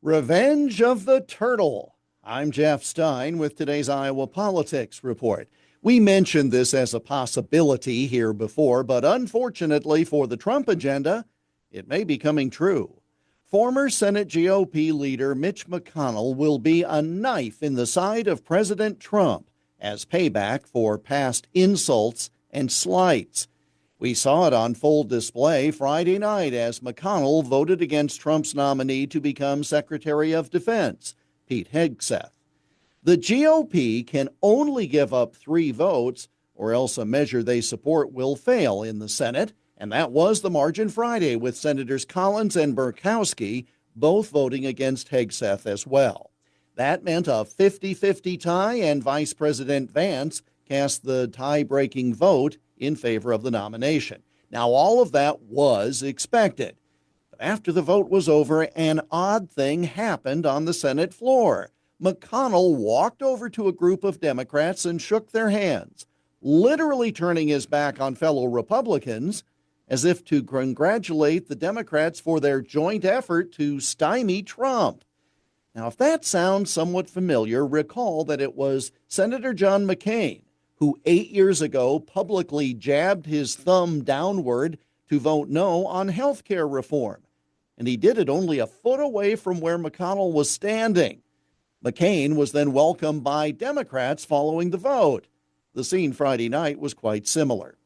Revenge of the Turtle. I'm Jeff Stein with today's Iowa Politics Report. We mentioned this as a possibility here before, but unfortunately for the Trump agenda, it may be coming true. Former Senate GOP leader Mitch McConnell will be a knife in the side of President Trump as payback for past insults and slights. We saw it on full display Friday night as McConnell voted against Trump's nominee to become Secretary of Defense, Pete Hegseth. The GOP can only give up 3 votes, or else a measure they support will fail in the Senate, and that was the margin Friday, with Senators Collins and Murkowski both voting against Hegseth as well. That meant a 50-50 tie, and Vice President Vance cast the tie-breaking vote in favor of the nomination. Now, all of that was expected. But after the vote was over, an odd thing happened on the Senate floor. McConnell walked over to a group of Democrats and shook their hands, literally turning his back on fellow Republicans as if to congratulate the Democrats for their joint effort to stymie Trump. Now, if that sounds somewhat familiar, recall that it was Senator John McCain who 8 years ago publicly jabbed his thumb downward to vote no on health care reform. And he did it only a foot away from where McConnell was standing. McCain was then welcomed by Democrats following the vote. The scene Friday night was quite similar.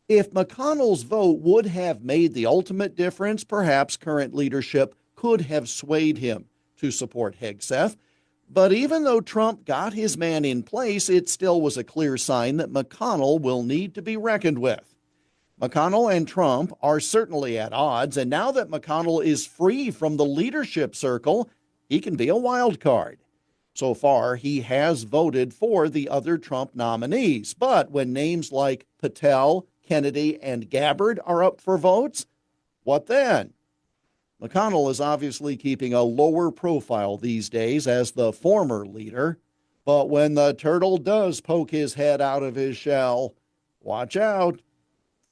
If McConnell's vote would have made the ultimate difference, perhaps current leadership could have swayed him to support Hegseth. But even though Trump got his man in place, it still was a clear sign that McConnell will need to be reckoned with. McConnell and Trump are certainly at odds, and now that McConnell is free from the leadership circle, he can be a wild card. So far, he has voted for the other Trump nominees, but when names like Patel, Kennedy, and Gabbard are up for votes, what then? McConnell is obviously keeping a lower profile these days as the former leader. But when the turtle does poke his head out of his shell, watch out.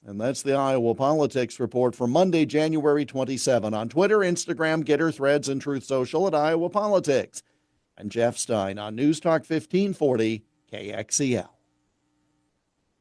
And that's the Iowa Politics Report for Monday, January 27. On Twitter, Instagram, Getter, Threads, and Truth Social at Iowa Politics. I'm Jeff Stein on News Talk 1540 KXEL.